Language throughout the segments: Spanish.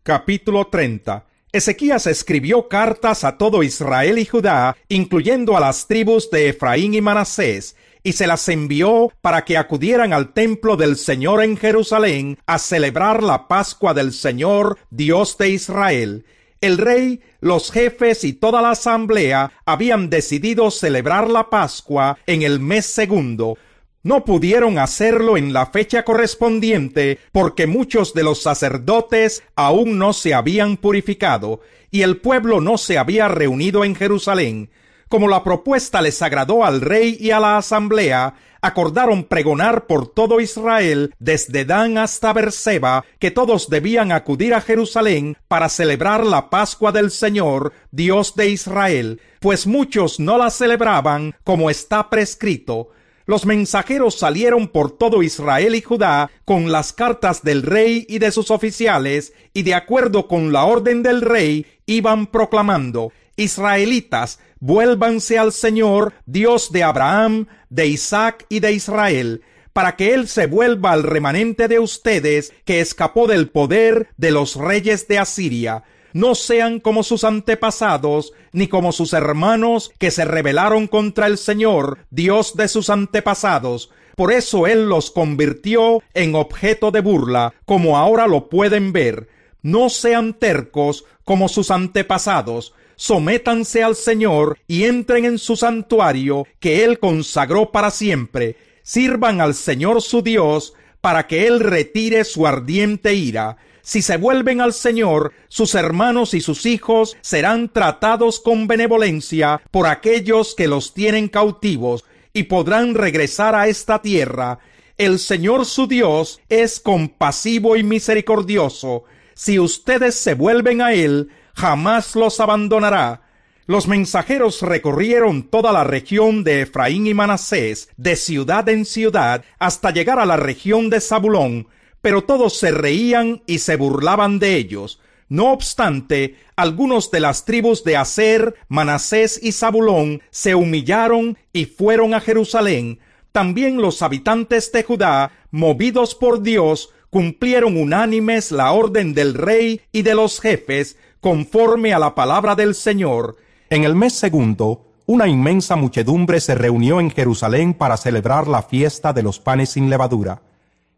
Capítulo 30. Ezequías escribió cartas a todo Israel y Judá, incluyendo a las tribus de Efraín y Manasés, y se las envió para que acudieran al templo del Señor en Jerusalén a celebrar la Pascua del Señor, Dios de Israel. El rey, los jefes y toda la asamblea habían decidido celebrar la Pascua en el mes segundo. No pudieron hacerlo en la fecha correspondiente porque muchos de los sacerdotes aún no se habían purificado y el pueblo no se había reunido en Jerusalén. Como la propuesta les agradó al rey y a la asamblea, acordaron pregonar por todo Israel, desde Dan hasta Berseba, que todos debían acudir a Jerusalén para celebrar la Pascua del Señor, Dios de Israel, pues muchos no la celebraban como está prescrito. Los mensajeros salieron por todo Israel y Judá con las cartas del rey y de sus oficiales, y de acuerdo con la orden del rey, iban proclamando: Israelitas, vuélvanse al Señor, Dios de Abraham, de Isaac y de Israel, para que Él se vuelva al remanente de ustedes que escapó del poder de los reyes de Asiria. No sean como sus antepasados, ni como sus hermanos que se rebelaron contra el Señor, Dios de sus antepasados. Por eso Él los convirtió en objeto de burla, como ahora lo pueden ver. No sean tercos como sus antepasados. Sométanse al Señor y entren en su santuario que Él consagró para siempre. Sirvan al Señor su Dios para que Él retire su ardiente ira. Si se vuelven al Señor, sus hermanos y sus hijos serán tratados con benevolencia por aquellos que los tienen cautivos y podrán regresar a esta tierra. El Señor su Dios es compasivo y misericordioso. Si ustedes se vuelven a Él, jamás los abandonará. Los mensajeros recorrieron toda la región de Efraín y Manasés, de ciudad en ciudad, hasta llegar a la región de Zabulón, pero todos se reían y se burlaban de ellos. No obstante, algunos de las tribus de Aser, Manasés y Zabulón se humillaron y fueron a Jerusalén. También los habitantes de Judá, movidos por Dios, cumplieron unánimes la orden del rey y de los jefes, conforme a la palabra del Señor. En el mes segundo, una inmensa muchedumbre se reunió en Jerusalén para celebrar la fiesta de los panes sin levadura.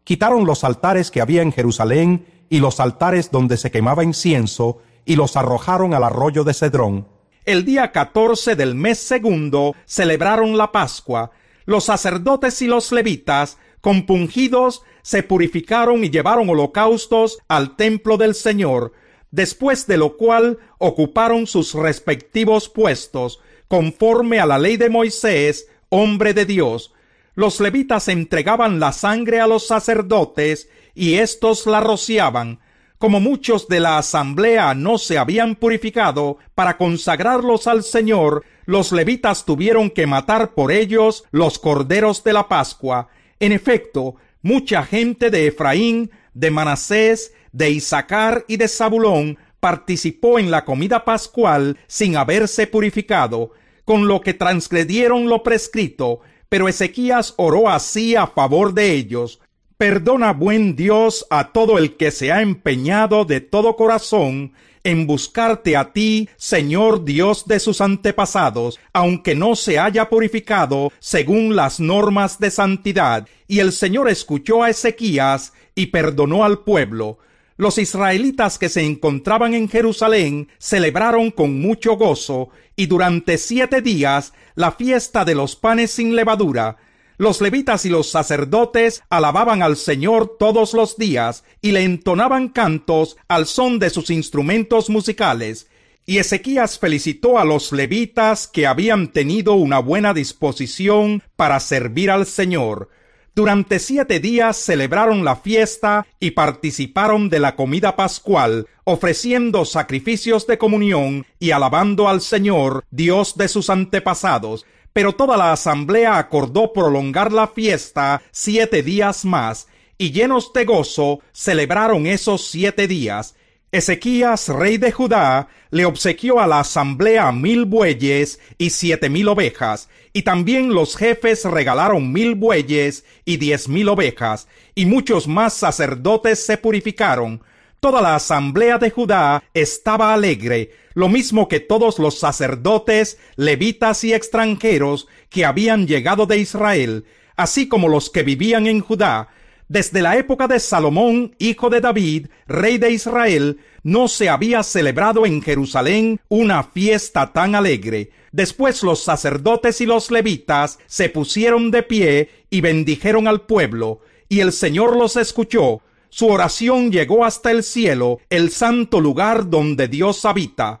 Quitaron los altares que había en Jerusalén y los altares donde se quemaba incienso y los arrojaron al arroyo de Cedrón. El día 14 del mes segundo celebraron la Pascua. Los sacerdotes y los levitas, compungidos, se purificaron y llevaron holocaustos al templo del Señor, después de lo cual ocuparon sus respectivos puestos, conforme a la ley de Moisés, hombre de Dios. Los levitas entregaban la sangre a los sacerdotes y éstos la rociaban. Como muchos de la asamblea no se habían purificado para consagrarlos al Señor, los levitas tuvieron que matar por ellos los corderos de la Pascua. En efecto, mucha gente de Efraín, de Manasés, de Isacar y de Zabulón participó en la comida pascual sin haberse purificado, con lo que transgredieron lo prescrito. Pero Ezequías oró así a favor de ellos: Perdona, buen Dios, a todo el que se ha empeñado de todo corazón en buscarte a ti, Señor Dios de sus antepasados, aunque no se haya purificado según las normas de santidad. Y el Señor escuchó a Ezequías y perdonó al pueblo. Los israelitas que se encontraban en Jerusalén celebraron con mucho gozo, y durante 7 días la fiesta de los panes sin levadura. Los levitas y los sacerdotes alababan al Señor todos los días y le entonaban cantos al son de sus instrumentos musicales. Y Ezequías felicitó a los levitas que habían tenido una buena disposición para servir al Señor. Durante 7 días celebraron la fiesta y participaron de la comida pascual, ofreciendo sacrificios de comunión y alabando al Señor, Dios de sus antepasados. Pero toda la asamblea acordó prolongar la fiesta 7 días más, y llenos de gozo celebraron esos 7 días. Ezequías, rey de Judá, le obsequió a la asamblea 1000 bueyes y 7000 ovejas, y también los jefes regalaron 1000 bueyes y 10,000 ovejas, y muchos más sacerdotes se purificaron. Toda la asamblea de Judá estaba alegre, lo mismo que todos los sacerdotes, levitas y extranjeros que habían llegado de Israel, así como los que vivían en Judá. Desde la época de Salomón, hijo de David, rey de Israel, no se había celebrado en Jerusalén una fiesta tan alegre. Después los sacerdotes y los levitas se pusieron de pie y bendijeron al pueblo, y el Señor los escuchó. Su oración llegó hasta el cielo, el santo lugar donde Dios habita.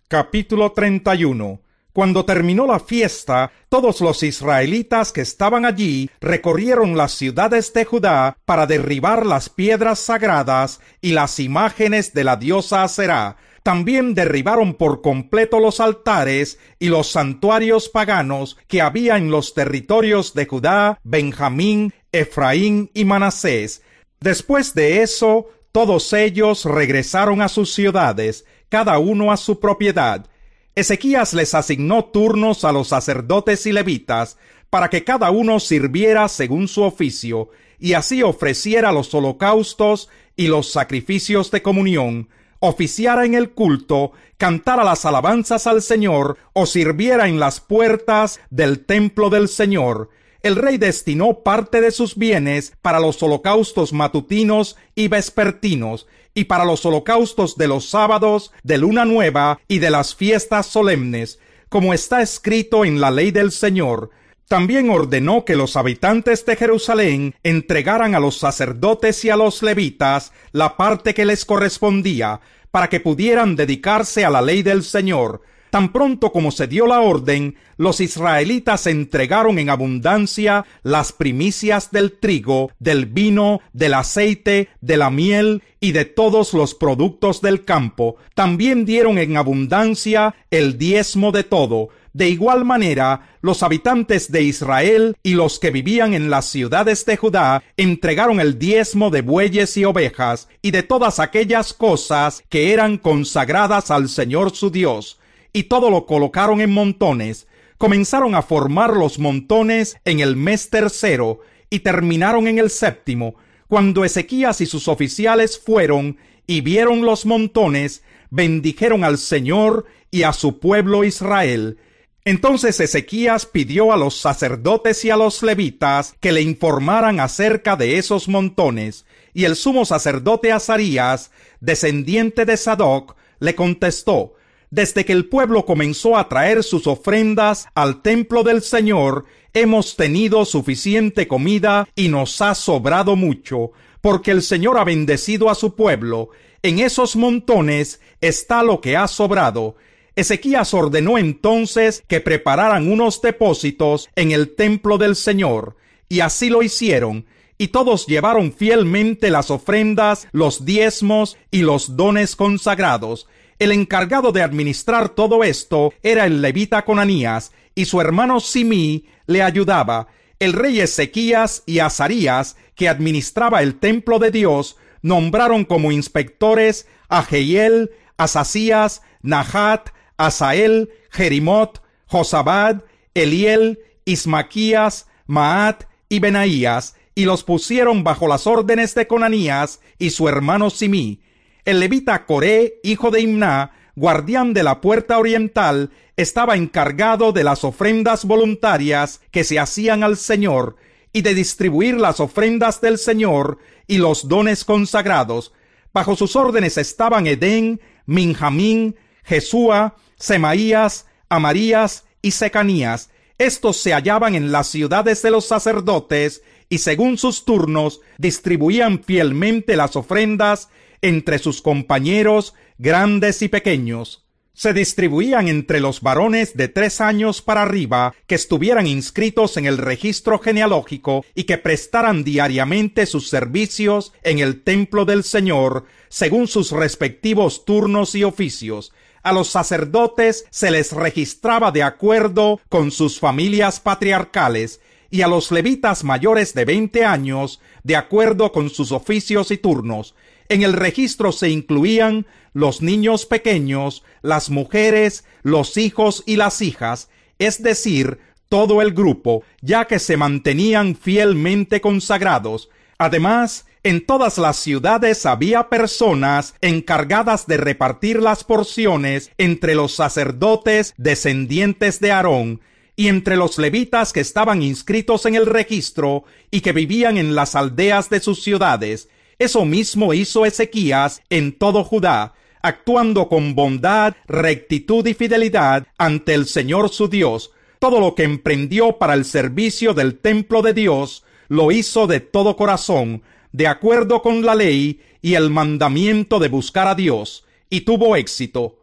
Capítulo 31. Cuando terminó la fiesta, todos los israelitas que estaban allí recorrieron las ciudades de Judá para derribar las piedras sagradas y las imágenes de la diosa Aserá. También derribaron por completo los altares y los santuarios paganos que había en los territorios de Judá, Benjamín, Efraín y Manasés. Después de eso, todos ellos regresaron a sus ciudades, cada uno a su propiedad. Ezequías les asignó turnos a los sacerdotes y levitas, para que cada uno sirviera según su oficio, y así ofreciera los holocaustos y los sacrificios de comunión, oficiara en el culto, cantara las alabanzas al Señor, o sirviera en las puertas del templo del Señor. El rey destinó parte de sus bienes para los holocaustos matutinos y vespertinos, y para los holocaustos de los sábados, de luna nueva y de las fiestas solemnes, como está escrito en la ley del Señor. También ordenó que los habitantes de Jerusalén entregaran a los sacerdotes y a los levitas la parte que les correspondía, para que pudieran dedicarse a la ley del Señor. Tan pronto como se dio la orden, los israelitas entregaron en abundancia las primicias del trigo, del vino, del aceite, de la miel y de todos los productos del campo. También dieron en abundancia el diezmo de todo. De igual manera, los habitantes de Israel y los que vivían en las ciudades de Judá entregaron el diezmo de bueyes y ovejas y de todas aquellas cosas que eran consagradas al Señor su Dios. Y todo lo colocaron en montones. Comenzaron a formar los montones en el mes tercero y terminaron en el séptimo. Cuando Ezequías y sus oficiales fueron y vieron los montones, bendijeron al Señor y a su pueblo Israel. Entonces Ezequías pidió a los sacerdotes y a los levitas que le informaran acerca de esos montones, y el sumo sacerdote Azarías, descendiente de Sadoc, le contestó: desde que el pueblo comenzó a traer sus ofrendas al templo del Señor, hemos tenido suficiente comida y nos ha sobrado mucho, porque el Señor ha bendecido a su pueblo. En esos montones está lo que ha sobrado. Ezequías ordenó entonces que prepararan unos depósitos en el templo del Señor, y así lo hicieron, y todos llevaron fielmente las ofrendas, los diezmos y los dones consagrados. El encargado de administrar todo esto era el levita Conanías, y su hermano Simí le ayudaba. El rey Ezequías y Azarías, que administraba el templo de Dios, nombraron como inspectores a Jehiel, Asasías, Nahat, Asael, Jerimot, Josabad, Eliel, Ismaquías, Maat y Benaías, y los pusieron bajo las órdenes de Conanías y su hermano Simí. El levita Coré, hijo de Imná, guardián de la puerta oriental, estaba encargado de las ofrendas voluntarias que se hacían al Señor y de distribuir las ofrendas del Señor y los dones consagrados. Bajo sus órdenes estaban Edén, Minjamín, Jesúa, Semaías, Amarías y Secanías. Estos se hallaban en las ciudades de los sacerdotes y según sus turnos distribuían fielmente las ofrendas entre sus compañeros, grandes y pequeños. Se distribuían entre los varones de 3 años para arriba que estuvieran inscritos en el registro genealógico y que prestaran diariamente sus servicios en el templo del Señor, según sus respectivos turnos y oficios. A los sacerdotes se les registraba de acuerdo con sus familias patriarcales, y a los levitas mayores de 20 años de acuerdo con sus oficios y turnos. En el registro se incluían los niños pequeños, las mujeres, los hijos y las hijas, es decir, todo el grupo, ya que se mantenían fielmente consagrados. Además, En todas las ciudades había personas encargadas de repartir las porciones entre los sacerdotes descendientes de Aarón y entre los levitas que estaban inscritos en el registro y que vivían en las aldeas de sus ciudades. Eso mismo hizo Ezequías en todo Judá, actuando con bondad, rectitud y fidelidad ante el Señor su Dios. Todo lo que emprendió para el servicio del templo de Dios lo hizo de todo corazón, de acuerdo con la ley y el mandamiento de buscar a Dios, y tuvo éxito.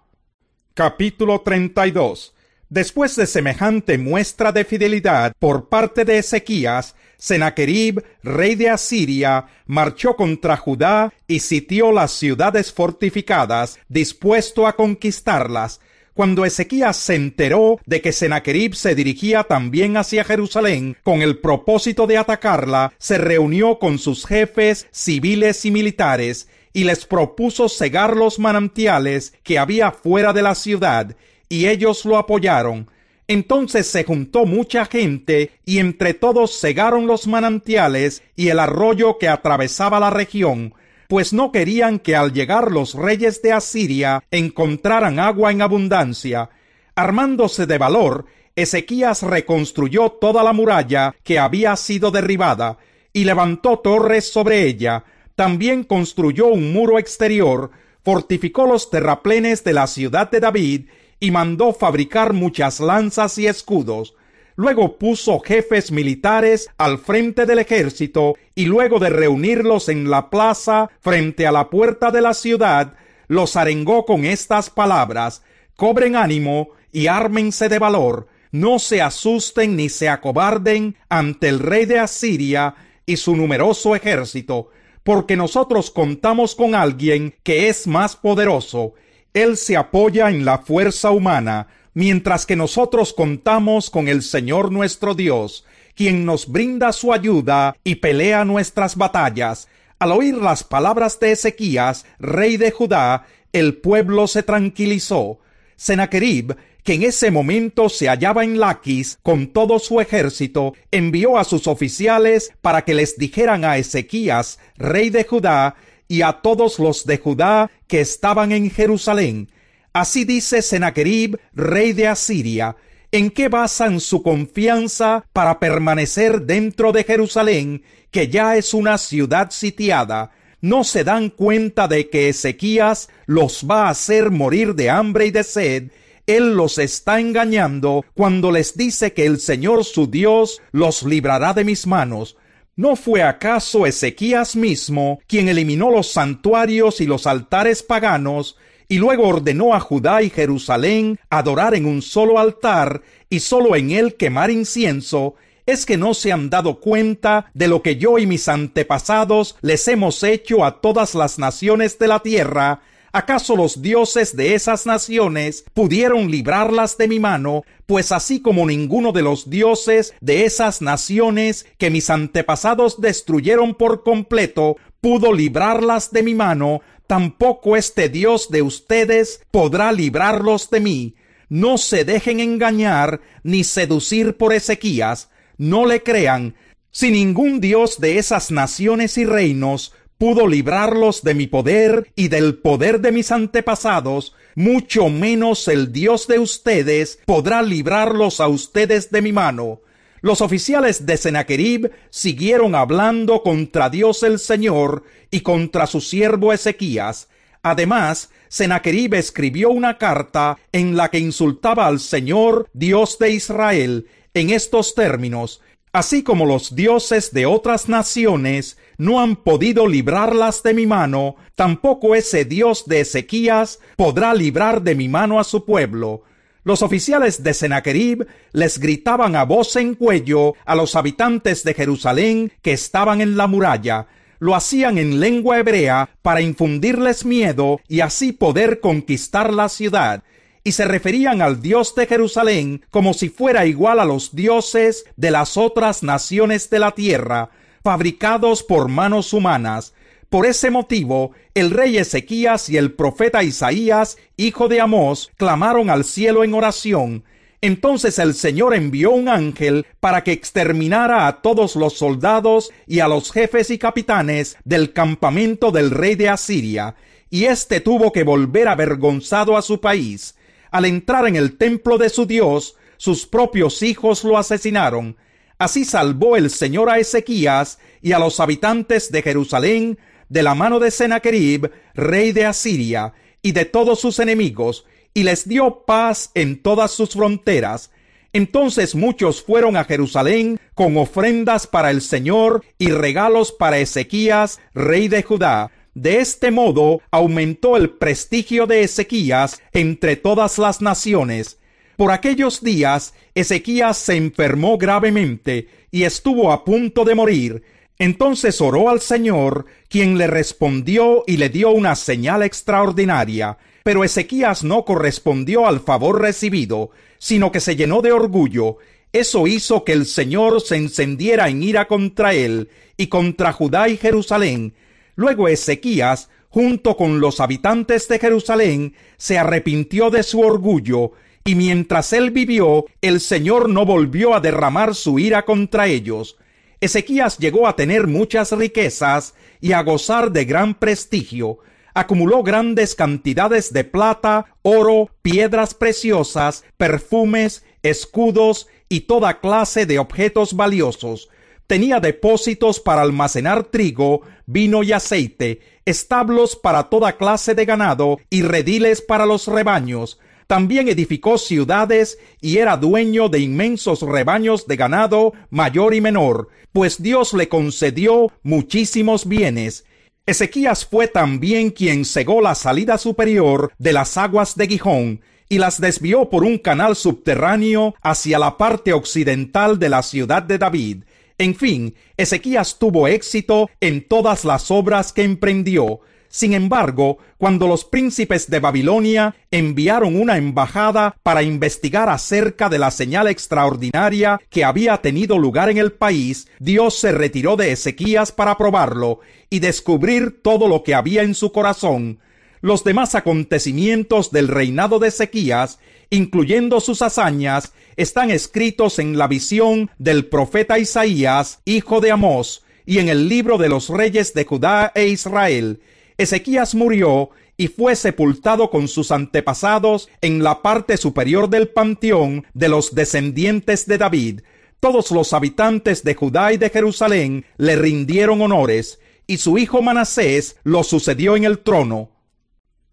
Capítulo 32. Después de semejante muestra de fidelidad por parte de Ezequías, Sennacherib, rey de Asiria, marchó contra Judá y sitió las ciudades fortificadas, dispuesto a conquistarlas. Cuando Ezequías se enteró de que Sennacherib se dirigía también hacia Jerusalén con el propósito de atacarla, se reunió con sus jefes civiles y militares y les propuso cegar los manantiales que había fuera de la ciudad, y ellos lo apoyaron. Entonces se juntó mucha gente y entre todos cegaron los manantiales y el arroyo que atravesaba la región, pues no querían que al llegar los reyes de Asiria encontraran agua en abundancia. Armándose de valor, Ezequías reconstruyó toda la muralla que había sido derribada y levantó torres sobre ella. También construyó un muro exterior, fortificó los terraplenes de la ciudad de David y mandó fabricar muchas lanzas y escudos. Luego puso jefes militares al frente del ejército y luego de reunirlos en la plaza frente a la puerta de la ciudad, los arengó con estas palabras: cobren ánimo y ármense de valor, no se asusten ni se acobarden ante el rey de Asiria y su numeroso ejército, porque nosotros contamos con alguien que es más poderoso. Él se apoya en la fuerza humana, mientras que nosotros contamos con el Señor nuestro Dios, quien nos brinda su ayuda y pelea nuestras batallas. Al oír las palabras de Ezequías, rey de Judá, el pueblo se tranquilizó. Sennacherib, que en ese momento se hallaba en Laquis con todo su ejército, envió a sus oficiales para que les dijeran a Ezequías, rey de Judá, y a todos los de Judá que estaban en Jerusalén: así dice Sennacherib, rey de Asiria, ¿en qué basan su confianza para permanecer dentro de Jerusalén, que ya es una ciudad sitiada? ¿No se dan cuenta de que Ezequías los va a hacer morir de hambre y de sed? Él los está engañando cuando les dice que el Señor su Dios los librará de mis manos. ¿No fue acaso Ezequías mismo quien eliminó los santuarios y los altares paganos y luego ordenó a Judá y Jerusalén adorar en un solo altar y solo en él quemar incienso? ¿Es que no se han dado cuenta de lo que yo y mis antepasados les hemos hecho a todas las naciones de la tierra? ¿Acaso los dioses de esas naciones pudieron librarlas de mi mano? Pues así como ninguno de los dioses de esas naciones que mis antepasados destruyeron por completo pudo librarlas de mi mano, tampoco este Dios de ustedes podrá librarlos de mí. No se dejen engañar ni seducir por Ezequías. No le crean. Si ningún Dios de esas naciones y reinos pudo librarlos de mi poder y del poder de mis antepasados, mucho menos el Dios de ustedes podrá librarlos a ustedes de mi mano. Los oficiales de Sennacherib siguieron hablando contra Dios el Señor y contra su siervo Ezequías. Además, Sennacherib escribió una carta en la que insultaba al Señor, Dios de Israel, en estos términos: así como los dioses de otras naciones no han podido librarlas de mi mano, tampoco ese Dios de Ezequías podrá librar de mi mano a su pueblo. Los oficiales de Sennacherib les gritaban a voz en cuello a los habitantes de Jerusalén que estaban en la muralla. Lo hacían en lengua hebrea para infundirles miedo y así poder conquistar la ciudad. Y se referían al Dios de Jerusalén como si fuera igual a los dioses de las otras naciones de la tierra, fabricados por manos humanas. Por ese motivo, el rey Ezequías y el profeta Isaías, hijo de Amós, clamaron al cielo en oración. Entonces el Señor envió un ángel para que exterminara a todos los soldados y a los jefes y capitanes del campamento del rey de Asiria, y éste tuvo que volver avergonzado a su país. Al entrar en el templo de su Dios, sus propios hijos lo asesinaron. Así salvó el Señor a Ezequías y a los habitantes de Jerusalén de la mano de Sennacherib, rey de Asiria, y de todos sus enemigos, y les dio paz en todas sus fronteras. Entonces muchos fueron a Jerusalén con ofrendas para el Señor y regalos para Ezequías, rey de Judá. De este modo aumentó el prestigio de Ezequías entre todas las naciones. Por aquellos días, Ezequías se enfermó gravemente y estuvo a punto de morir. Entonces oró al Señor, quien le respondió y le dio una señal extraordinaria. Pero Ezequías no correspondió al favor recibido, sino que se llenó de orgullo. Eso hizo que el Señor se encendiera en ira contra él y contra Judá y Jerusalén. Luego Ezequías, junto con los habitantes de Jerusalén, se arrepintió de su orgullo, y mientras él vivió, el Señor no volvió a derramar su ira contra ellos. Ezequías llegó a tener muchas riquezas y a gozar de gran prestigio. Acumuló grandes cantidades de plata, oro, piedras preciosas, perfumes, escudos y toda clase de objetos valiosos. Tenía depósitos para almacenar trigo, vino y aceite, establos para toda clase de ganado y rediles para los rebaños. También edificó ciudades y era dueño de inmensos rebaños de ganado mayor y menor, pues Dios le concedió muchísimos bienes. Ezequías fue también quien cegó la salida superior de las aguas de Gihón y las desvió por un canal subterráneo hacia la parte occidental de la ciudad de David. En fin, Ezequías tuvo éxito en todas las obras que emprendió. Sin embargo, cuando los príncipes de Babilonia enviaron una embajada para investigar acerca de la señal extraordinaria que había tenido lugar en el país, Dios se retiró de Ezequías para probarlo y descubrir todo lo que había en su corazón. Los demás acontecimientos del reinado de Ezequías, incluyendo sus hazañas, están escritos en la visión del profeta Isaías, hijo de Amós, y en el libro de los reyes de Judá e Israel. Ezequías murió y fue sepultado con sus antepasados en la parte superior del panteón de los descendientes de David. Todos los habitantes de Judá y de Jerusalén le rindieron honores, y su hijo Manasés lo sucedió en el trono.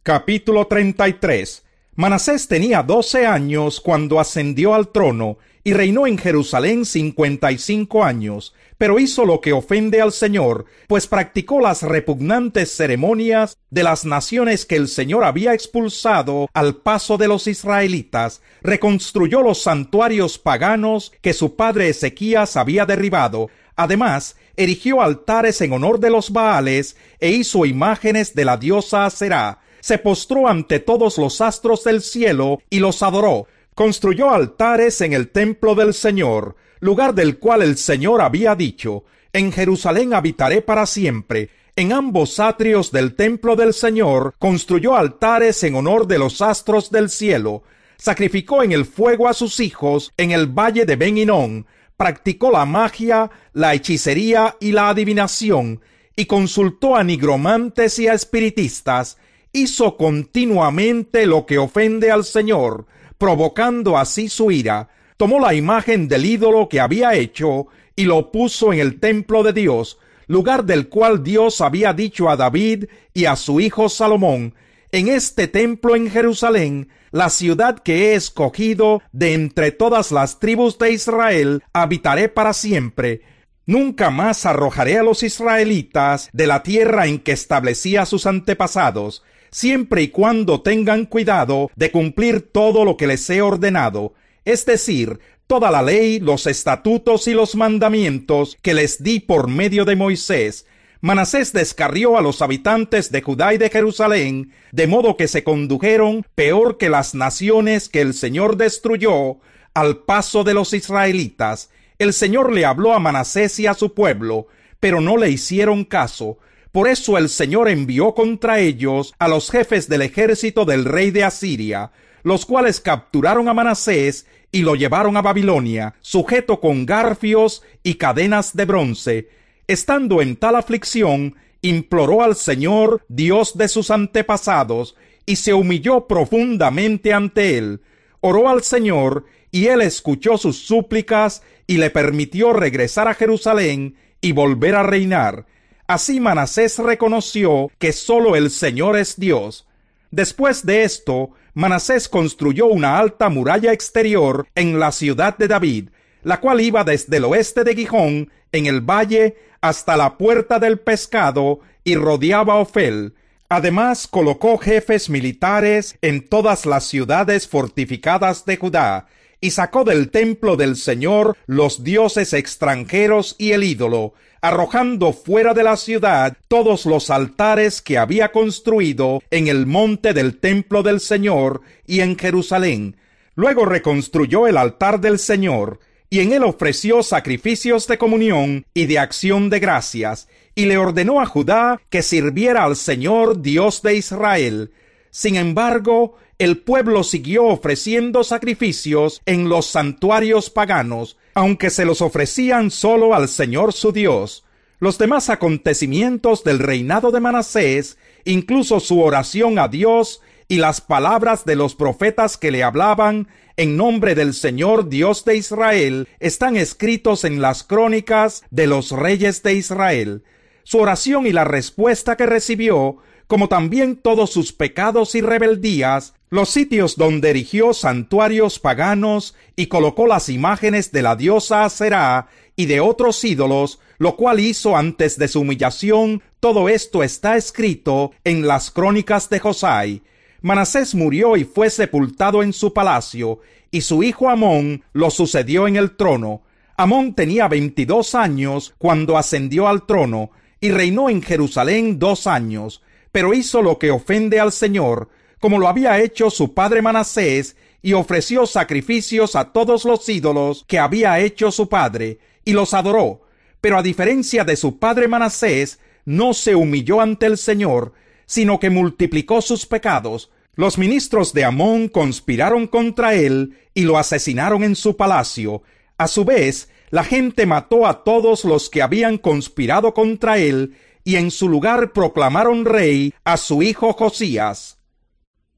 Capítulo 33. Manasés tenía 12 años cuando ascendió al trono, y reinó en Jerusalén 55 años, pero hizo lo que ofende al Señor, pues practicó las repugnantes ceremonias de las naciones que el Señor había expulsado al paso de los israelitas, reconstruyó los santuarios paganos que su padre Ezequías había derribado. Además, erigió altares en honor de los Baales e hizo imágenes de la diosa Aserá. Se postró ante todos los astros del cielo y los adoró. Construyó altares en el templo del Señor, lugar del cual el Señor había dicho: en Jerusalén habitaré para siempre. En ambos atrios del templo del Señor construyó altares en honor de los astros del cielo. Sacrificó en el fuego a sus hijos en el valle de Ben Hinnom. Practicó la magia, la hechicería y la adivinación, y consultó a nigromantes y a espiritistas. Hizo continuamente lo que ofende al Señor, provocando así su ira. Tomó la imagen del ídolo que había hecho y lo puso en el templo de Dios, lugar del cual Dios había dicho a David y a su hijo Salomón: en este templo en Jerusalén, la ciudad que he escogido de entre todas las tribus de Israel, habitaré para siempre. Nunca más arrojaré a los israelitas de la tierra en que establecí a sus antepasados, siempre y cuando tengan cuidado de cumplir todo lo que les he ordenado, es decir, toda la ley, los estatutos y los mandamientos que les di por medio de Moisés. Manasés descarrió a los habitantes de Judá y de Jerusalén, de modo que se condujeron peor que las naciones que el Señor destruyó al paso de los israelitas. El Señor le habló a Manasés y a su pueblo, pero no le hicieron caso. Por eso el Señor envió contra ellos a los jefes del ejército del rey de Asiria. los cuales capturaron a Manasés y lo llevaron a Babilonia, sujeto con garfios y cadenas de bronce. Estando en tal aflicción, imploró al Señor, Dios de sus antepasados, y se humilló profundamente ante él. Oró al Señor, y él escuchó sus súplicas, y le permitió regresar a Jerusalén y volver a reinar. Así Manasés reconoció que sólo el Señor es Dios. Después de esto, Manasés construyó una alta muralla exterior en la ciudad de David, la cual iba desde el oeste de Gijón, en el valle, hasta la puerta del pescado, y rodeaba Ofel. Además, colocó jefes militares en todas las ciudades fortificadas de Judá, y sacó del templo del Señor los dioses extranjeros y el ídolo, arrojando fuera de la ciudad todos los altares que había construido en el monte del templo del Señor y en Jerusalén. Luego reconstruyó el altar del Señor, y en él ofreció sacrificios de comunión y de acción de gracias, y le ordenó a Judá que sirviera al Señor Dios de Israel. Sin embargo, el pueblo siguió ofreciendo sacrificios en los santuarios paganos, aunque se los ofrecían solo al Señor su Dios. Los demás acontecimientos del reinado de Manasés, incluso su oración a Dios y las palabras de los profetas que le hablaban en nombre del Señor Dios de Israel, están escritos en las crónicas de los reyes de Israel. Su oración y la respuesta que recibió, como también todos sus pecados y rebeldías, los sitios donde erigió santuarios paganos y colocó las imágenes de la diosa Aserá y de otros ídolos, lo cual hizo antes de su humillación, todo esto está escrito en las crónicas de Josai. Manasés murió y fue sepultado en su palacio, y su hijo Amón lo sucedió en el trono. Amón tenía 22 años cuando ascendió al trono, y reinó en Jerusalén 2 años, pero hizo lo que ofende al Señor, como lo había hecho su padre Manasés, y ofreció sacrificios a todos los ídolos que había hecho su padre, y los adoró. Pero a diferencia de su padre Manasés, no se humilló ante el Señor, sino que multiplicó sus pecados. Los ministros de Amón conspiraron contra él y lo asesinaron en su palacio. A su vez, la gente mató a todos los que habían conspirado contra él, y en su lugar proclamaron rey a su hijo Josías.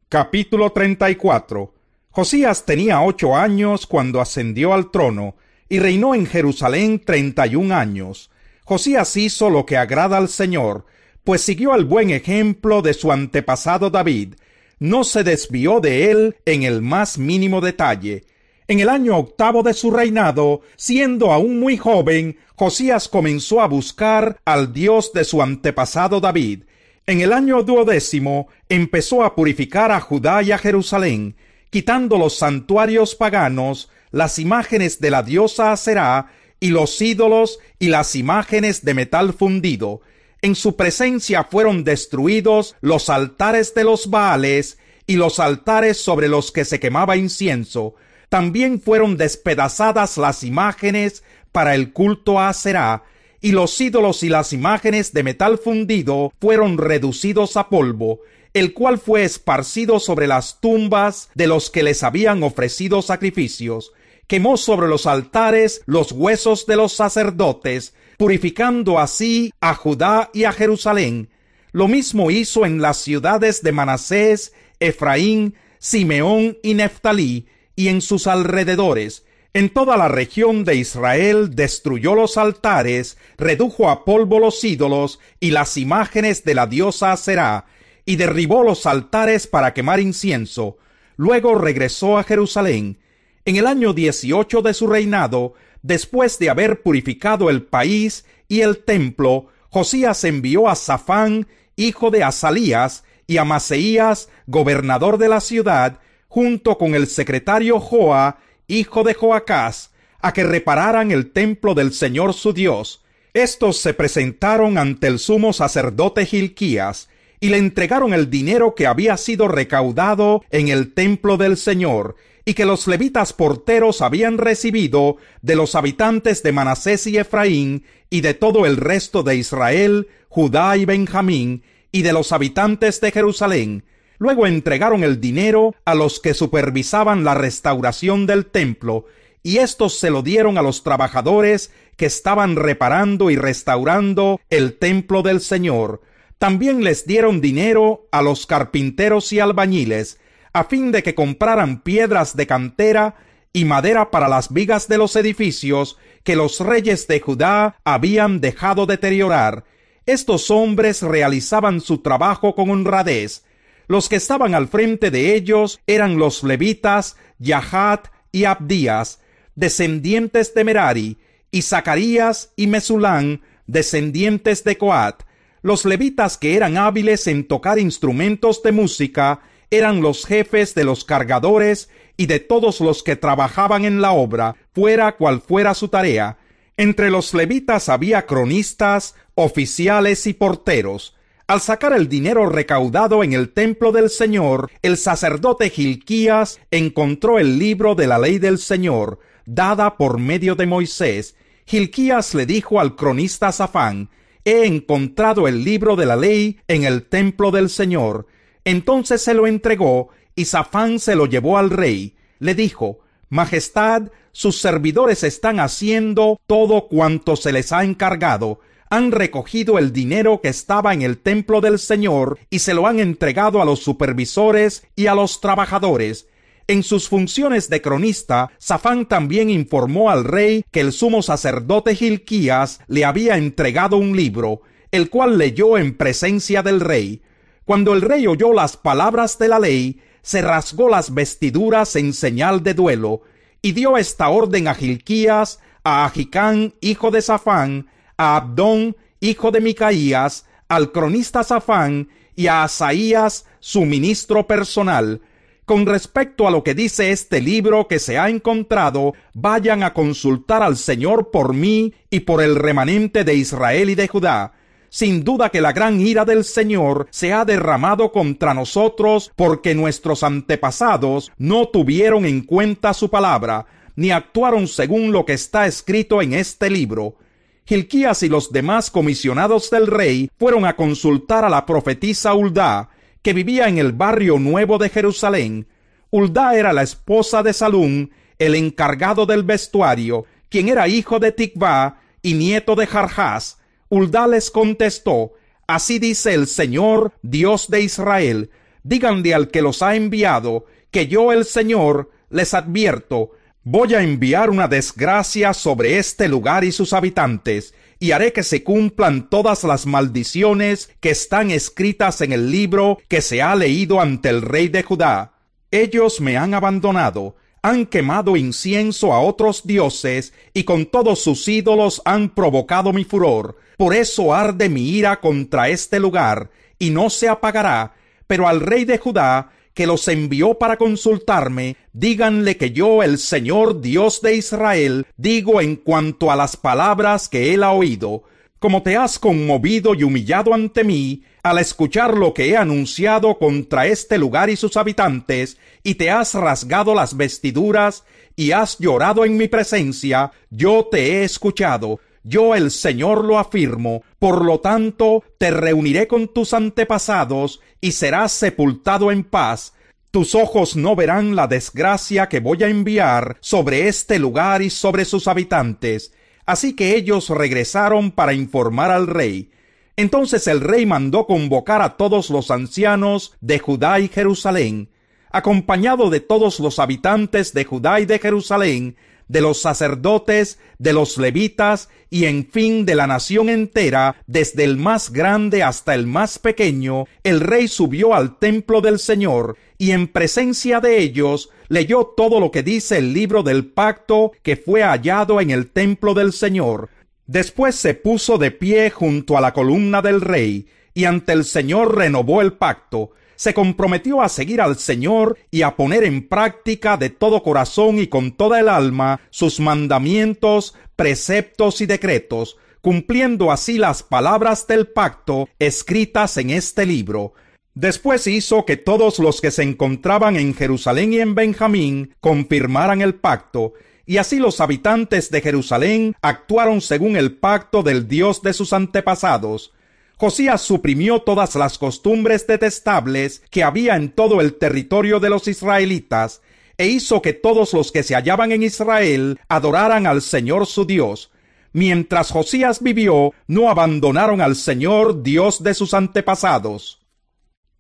Capítulo 34. Josías tenía 8 años cuando ascendió al trono, y reinó en Jerusalén 31 años. Josías hizo lo que agrada al Señor, pues siguió el buen ejemplo de su antepasado David. No se desvió de él en el más mínimo detalle. En el año 8 de su reinado, siendo aún muy joven, Josías comenzó a buscar al Dios de su antepasado David. En el año 12 empezó a purificar a Judá y a Jerusalén, quitando los santuarios paganos, las imágenes de la diosa Aserá, y los ídolos y las imágenes de metal fundido. En su presencia fueron destruidos los altares de los Baales y los altares sobre los que se quemaba incienso. También fueron despedazadas las imágenes para el culto a Aserá, y los ídolos y las imágenes de metal fundido fueron reducidos a polvo, el cual fue esparcido sobre las tumbas de los que les habían ofrecido sacrificios. Quemó sobre los altares los huesos de los sacerdotes, purificando así a Judá y a Jerusalén. Lo mismo hizo en las ciudades de Manasés, Efraín, Simeón y Neftalí, y en sus alrededores. En toda la región de Israel destruyó los altares, redujo a polvo los ídolos y las imágenes de la diosa Aserá, y derribó los altares para quemar incienso. Luego regresó a Jerusalén. En el año 18 de su reinado, después de haber purificado el país y el templo, Josías envió a Safán, hijo de Asalías, y a Maseías, gobernador de la ciudad, junto con el secretario Joa, hijo de Joacás, a que repararan el templo del Señor su Dios. Estos se presentaron ante el sumo sacerdote Hilquías, y le entregaron el dinero que había sido recaudado en el templo del Señor, y que los levitas porteros habían recibido de los habitantes de Manasés y Efraín, y de todo el resto de Israel, Judá y Benjamín, y de los habitantes de Jerusalén. Luego entregaron el dinero a los que supervisaban la restauración del templo, y estos se lo dieron a los trabajadores que estaban reparando y restaurando el templo del Señor. También les dieron dinero a los carpinteros y albañiles, a fin de que compraran piedras de cantera y madera para las vigas de los edificios que los reyes de Judá habían dejado deteriorar. Estos hombres realizaban su trabajo con honradez. Los que estaban al frente de ellos eran los levitas Yahat y Abdías, descendientes de Merari, y Zacarías y Mesulán, descendientes de Coat. Los levitas que eran hábiles en tocar instrumentos de música eran los jefes de los cargadores y de todos los que trabajaban en la obra, fuera cual fuera su tarea. Entre los levitas había cronistas, oficiales y porteros. Al sacar el dinero recaudado en el templo del Señor, el sacerdote Gilquías encontró el libro de la ley del Señor, dada por medio de Moisés. Gilquías le dijo al cronista Safán: «He encontrado el libro de la ley en el templo del Señor». Entonces se lo entregó, y Safán se lo llevó al rey. Le dijo: «Majestad, sus servidores están haciendo todo cuanto se les ha encargado. Han recogido el dinero que estaba en el templo del Señor y se lo han entregado a los supervisores y a los trabajadores». En sus funciones de cronista, Safán también informó al rey que el sumo sacerdote Gilquías le había entregado un libro, el cual leyó en presencia del rey. Cuando el rey oyó las palabras de la ley, se rasgó las vestiduras en señal de duelo, y dio esta orden a Gilquías, a Ahicam, hijo de Safán, a Abdón, hijo de Micaías, al cronista Safán, y a Asaías, su ministro personal: «Con respecto a lo que dice este libro que se ha encontrado, vayan a consultar al Señor por mí y por el remanente de Israel y de Judá. Sin duda que la gran ira del Señor se ha derramado contra nosotros, porque nuestros antepasados no tuvieron en cuenta su palabra, ni actuaron según lo que está escrito en este libro». Gilquías y los demás comisionados del rey fueron a consultar a la profetisa Huldá, que vivía en el barrio nuevo de Jerusalén. Huldá era la esposa de Salum, el encargado del vestuario, quien era hijo de Tikvá y nieto de Jarjás. Huldá les contestó: «Así dice el Señor, Dios de Israel: díganle al que los ha enviado, que yo, el Señor, les advierto, voy a enviar una desgracia sobre este lugar y sus habitantes, y haré que se cumplan todas las maldiciones que están escritas en el libro que se ha leído ante el rey de Judá. Ellos me han abandonado, han quemado incienso a otros dioses, y con todos sus ídolos han provocado mi furor. Por eso arde mi ira contra este lugar, y no se apagará. Pero al rey de Judá, que los envió para consultarme, díganle que yo, el Señor Dios de Israel, digo en cuanto a las palabras que él ha oído: como te has conmovido y humillado ante mí al escuchar lo que he anunciado contra este lugar y sus habitantes, y te has rasgado las vestiduras y has llorado en mi presencia, yo te he escuchado. Yo, el Señor, lo afirmo. Por lo tanto, te reuniré con tus antepasados y serás sepultado en paz. Tus ojos no verán la desgracia que voy a enviar sobre este lugar y sobre sus habitantes». Así que ellos regresaron para informar al rey. Entonces el rey mandó convocar a todos los ancianos de Judá y Jerusalén, acompañado de todos los habitantes de Judá y de Jerusalén, de los sacerdotes, de los levitas y en fin de la nación entera, desde el más grande hasta el más pequeño. El rey subió al templo del Señor y en presencia de ellos leyó todo lo que dice el libro del pacto que fue hallado en el templo del Señor. Después se puso de pie junto a la columna del rey y ante el Señor renovó el pacto. Se comprometió a seguir al Señor y a poner en práctica de todo corazón y con toda el alma sus mandamientos, preceptos y decretos, cumpliendo así las palabras del pacto escritas en este libro. Después hizo que todos los que se encontraban en Jerusalén y en Benjamín confirmaran el pacto, y así los habitantes de Jerusalén actuaron según el pacto del Dios de sus antepasados. Josías suprimió todas las costumbres detestables que había en todo el territorio de los israelitas, e hizo que todos los que se hallaban en Israel adoraran al Señor su Dios. Mientras Josías vivió, no abandonaron al Señor, Dios de sus antepasados.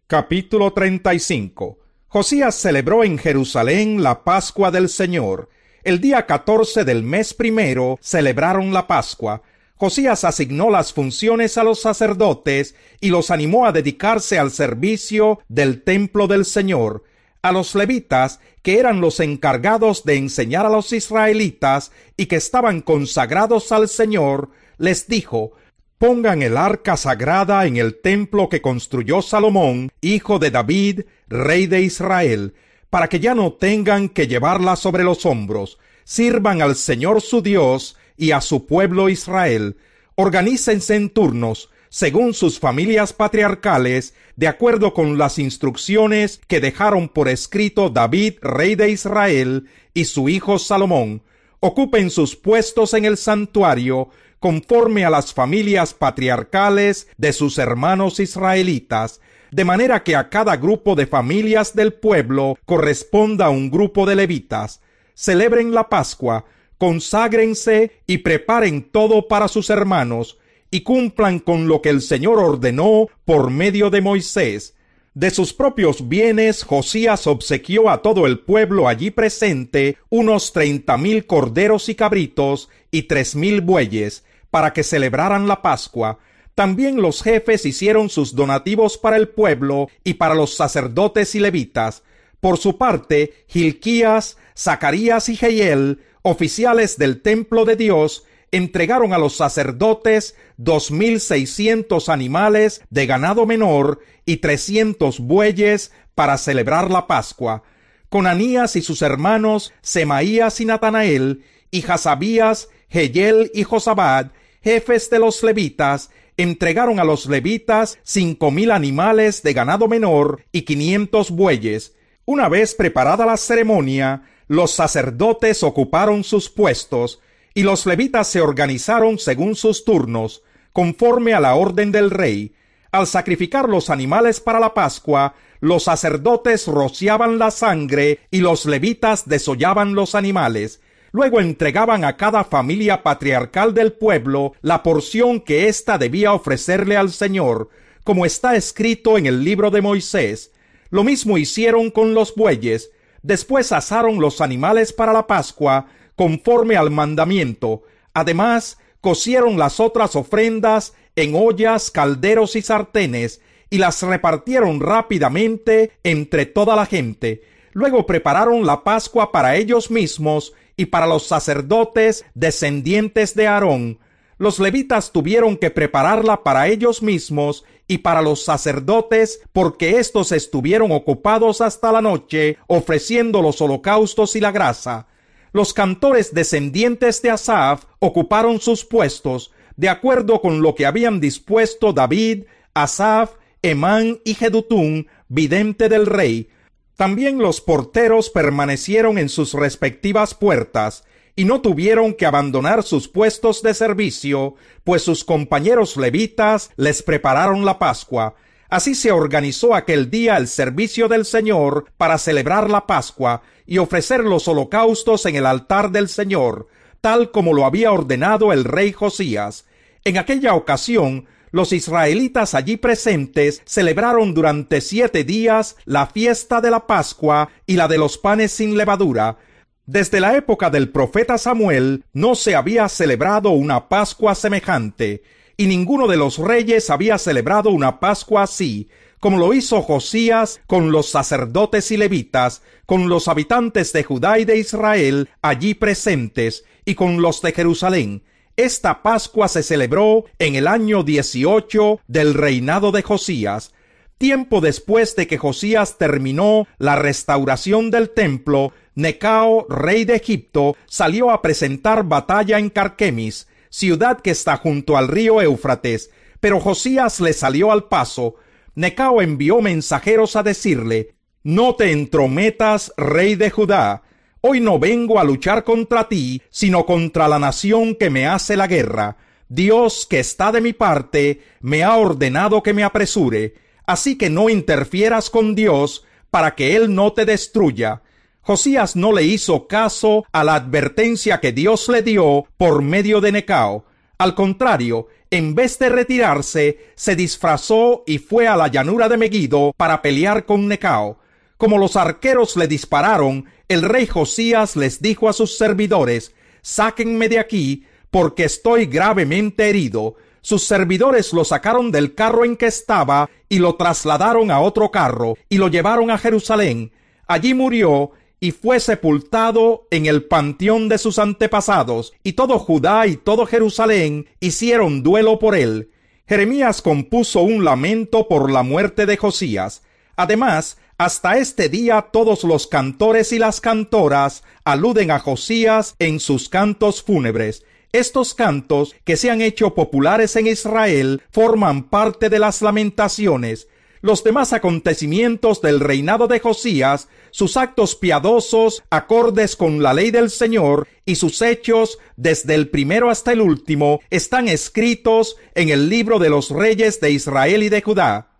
Capítulo 35. Josías celebró en Jerusalén la Pascua del Señor. El día 14 del mes primero celebraron la Pascua. Josías asignó las funciones a los sacerdotes y los animó a dedicarse al servicio del templo del Señor. A los levitas, que eran los encargados de enseñar a los israelitas y que estaban consagrados al Señor, les dijo: pongan el arca sagrada en el templo que construyó Salomón, hijo de David, rey de Israel, para que ya no tengan que llevarla sobre los hombros. Sirvan al Señor su Dios y a su pueblo Israel. Organícense en turnos, según sus familias patriarcales, de acuerdo con las instrucciones que dejaron por escrito David, rey de Israel, y su hijo Salomón. Ocupen sus puestos en el santuario, conforme a las familias patriarcales de sus hermanos israelitas, de manera que a cada grupo de familias del pueblo corresponda un grupo de levitas. Celebren la Pascua, conságrense y preparen todo para sus hermanos, y cumplan con lo que el Señor ordenó por medio de Moisés. De sus propios bienes, Josías obsequió a todo el pueblo allí presente unos 30,000 corderos y cabritos y 3,000 bueyes, para que celebraran la Pascua. También los jefes hicieron sus donativos para el pueblo y para los sacerdotes y levitas. Por su parte, Hilquías, Zacarías y Jehiel, oficiales del templo de Dios, entregaron a los sacerdotes 2,600 animales de ganado menor y 300 bueyes para celebrar la Pascua. Conanías y sus hermanos Semaías y Natanael, y Hasabías, Jehiel y Josabad, jefes de los levitas, entregaron a los levitas 5,000 animales de ganado menor y 500 bueyes. Una vez preparada la ceremonia, los sacerdotes ocuparon sus puestos, y los levitas se organizaron según sus turnos, conforme a la orden del rey. Al sacrificar los animales para la Pascua, los sacerdotes rociaban la sangre y los levitas desollaban los animales. Luego entregaban a cada familia patriarcal del pueblo la porción que ésta debía ofrecerle al Señor, como está escrito en el libro de Moisés. Lo mismo hicieron con los bueyes. Después asaron los animales para la Pascua, conforme al mandamiento. Además, cocieron las otras ofrendas en ollas, calderos y sartenes, y las repartieron rápidamente entre toda la gente. Luego prepararon la Pascua para ellos mismos y para los sacerdotes descendientes de Aarón. Los levitas tuvieron que prepararla para ellos mismos y para los sacerdotes, porque éstos estuvieron ocupados hasta la noche ofreciendo los holocaustos y la grasa. Los cantores descendientes de Asaf ocuparon sus puestos, de acuerdo con lo que habían dispuesto David, Asaf, Emán y Jedutún, vidente del rey. También los porteros permanecieron en sus respectivas puertas, y no tuvieron que abandonar sus puestos de servicio, pues sus compañeros levitas les prepararon la Pascua. Así se organizó aquel día el servicio del Señor para celebrar la Pascua y ofrecer los holocaustos en el altar del Señor, tal como lo había ordenado el rey Josías. En aquella ocasión, los israelitas allí presentes celebraron durante 7 días la fiesta de la Pascua y la de los panes sin levadura. Desde la época del profeta Samuel no se había celebrado una Pascua semejante, y ninguno de los reyes había celebrado una Pascua así, como lo hizo Josías con los sacerdotes y levitas, con los habitantes de Judá y de Israel allí presentes, y con los de Jerusalén. Esta Pascua se celebró en el año 18 del reinado de Josías. Tiempo después de que Josías terminó la restauración del templo, Necao, rey de Egipto, salió a presentar batalla en Carquemis, ciudad que está junto al río Éufrates, pero Josías le salió al paso. Necao envió mensajeros a decirle: «No te entrometas, rey de Judá. Hoy no vengo a luchar contra ti, sino contra la nación que me hace la guerra. Dios, que está de mi parte, me ha ordenado que me apresure, así que no interfieras con Dios para que Él no te destruya. Josías no le hizo caso a la advertencia que Dios le dio por medio de Necao. Al contrario, en vez de retirarse, se disfrazó y fue a la llanura de Megiddo para pelear con Necao. Como los arqueros le dispararon, el rey Josías les dijo a sus servidores: «Sáquenme de aquí, porque estoy gravemente herido». Sus servidores lo sacaron del carro en que estaba y lo trasladaron a otro carro y lo llevaron a Jerusalén. Allí murió y fue sepultado en el panteón de sus antepasados, y todo Judá y todo Jerusalén hicieron duelo por él. Jeremías compuso un lamento por la muerte de Josías. Además, hasta este día todos los cantores y las cantoras aluden a Josías en sus cantos fúnebres. Estos cantos, que se han hecho populares en Israel, forman parte de las lamentaciones. Los demás acontecimientos del reinado de Josías, sus actos piadosos, acordes con la ley del Señor, y sus hechos, desde el primero hasta el último, están escritos en el libro de los reyes de Israel y de Judá.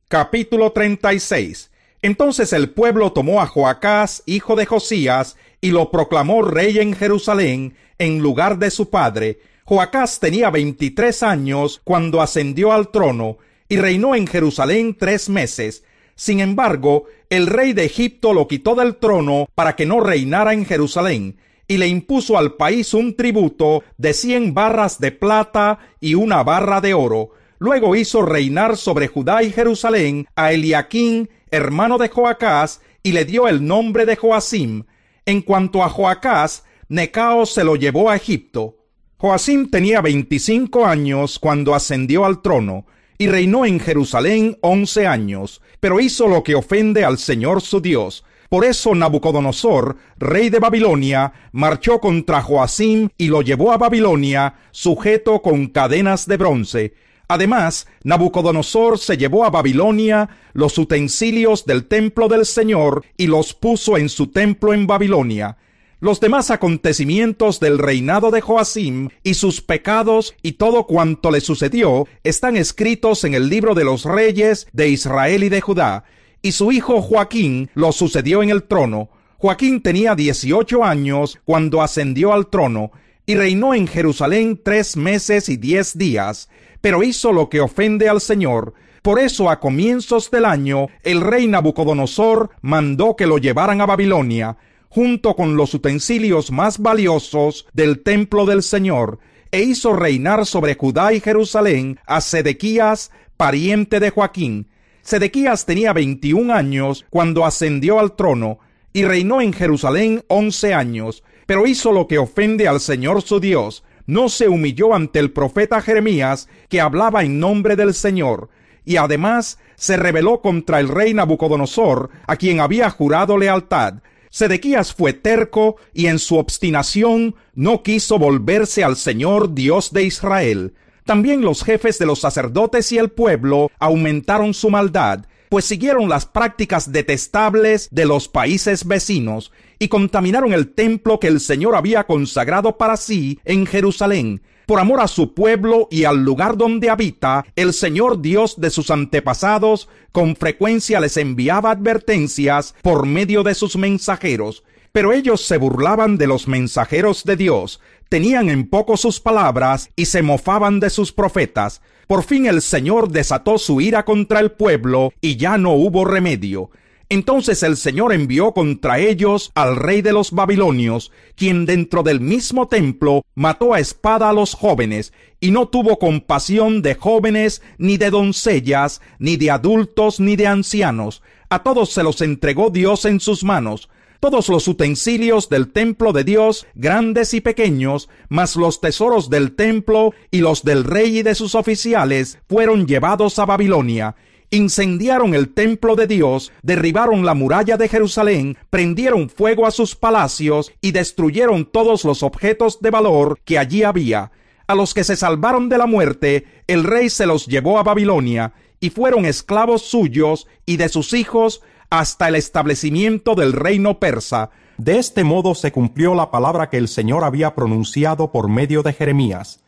Capítulo 36. Entonces el pueblo tomó a Joacás, hijo de Josías, y lo proclamó rey en Jerusalén, en lugar de su padre. Joacás tenía 23 años cuando ascendió al trono, y reinó en Jerusalén 3 meses. Sin embargo, el rey de Egipto lo quitó del trono para que no reinara en Jerusalén, y le impuso al país un tributo de 100 barras de plata y 1 barra de oro. Luego hizo reinar sobre Judá y Jerusalén a Eliaquín, hermano de Joacás, y le dio el nombre de Joacim. En cuanto a Joacás, Necao se lo llevó a Egipto. Joacim tenía 25 años cuando ascendió al trono, y reinó en Jerusalén 11 años, pero hizo lo que ofende al Señor su Dios. Por eso Nabucodonosor, rey de Babilonia, marchó contra Joacim y lo llevó a Babilonia, sujeto con cadenas de bronce. Además, Nabucodonosor se llevó a Babilonia los utensilios del templo del Señor y los puso en su templo en Babilonia. Los demás acontecimientos del reinado de Joacim y sus pecados y todo cuanto le sucedió están escritos en el libro de los reyes de Israel y de Judá. Y su hijo Joaquín lo sucedió en el trono. Joaquín tenía 18 años cuando ascendió al trono y reinó en Jerusalén 3 meses y 10 días, pero hizo lo que ofende al Señor. Por eso, a comienzos del año, el rey Nabucodonosor mandó que lo llevaran a Babilonia, junto con los utensilios más valiosos del templo del Señor, e hizo reinar sobre Judá y Jerusalén a Sedequías, pariente de Joaquín. Sedequías tenía 21 años cuando ascendió al trono, y reinó en Jerusalén 11 años, pero hizo lo que ofende al Señor su Dios. No se humilló ante el profeta Jeremías, que hablaba en nombre del Señor, y además se rebeló contra el rey Nabucodonosor, a quien había jurado lealtad. Sedequías fue terco y en su obstinación no quiso volverse al Señor Dios de Israel. También los jefes de los sacerdotes y el pueblo aumentaron su maldad, pues siguieron las prácticas detestables de los países vecinos y contaminaron el templo que el Señor había consagrado para sí en Jerusalén. Por amor a su pueblo y al lugar donde habita, el Señor Dios de sus antepasados con frecuencia les enviaba advertencias por medio de sus mensajeros. Pero ellos se burlaban de los mensajeros de Dios, tenían en poco sus palabras y se mofaban de sus profetas. Por fin el Señor desató su ira contra el pueblo y ya no hubo remedio. Entonces el Señor envió contra ellos al rey de los babilonios, quien dentro del mismo templo mató a espada a los jóvenes, y no tuvo compasión de jóvenes, ni de doncellas, ni de adultos, ni de ancianos. A todos se los entregó Dios en sus manos. Todos los utensilios del templo de Dios, grandes y pequeños, más los tesoros del templo y los del rey y de sus oficiales, fueron llevados a Babilonia. Incendiaron el templo de Dios, derribaron la muralla de Jerusalén, prendieron fuego a sus palacios y destruyeron todos los objetos de valor que allí había. A los que se salvaron de la muerte, el rey se los llevó a Babilonia, y fueron esclavos suyos y de sus hijos hasta el establecimiento del reino persa. De este modo se cumplió la palabra que el Señor había pronunciado por medio de Jeremías.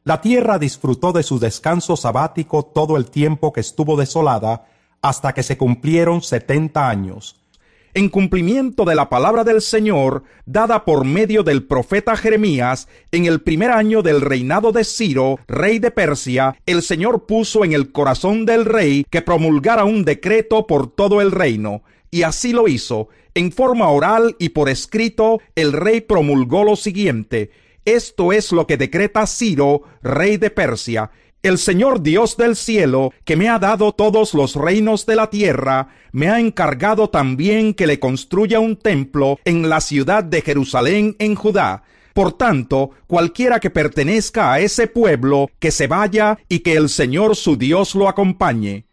La tierra disfrutó de su descanso sabático todo el tiempo que estuvo desolada, hasta que se cumplieron 70 años. En cumplimiento de la palabra del Señor, dada por medio del profeta Jeremías, en el primer año del reinado de Ciro, rey de Persia, el Señor puso en el corazón del rey que promulgara un decreto por todo el reino, y así lo hizo. En forma oral y por escrito, el rey promulgó lo siguiente: esto es lo que decreta Ciro, rey de Persia. El Señor Dios del cielo, que me ha dado todos los reinos de la tierra, me ha encargado también que le construya un templo en la ciudad de Jerusalén en Judá. Por tanto, cualquiera que pertenezca a ese pueblo, que se vaya y que el Señor su Dios lo acompañe.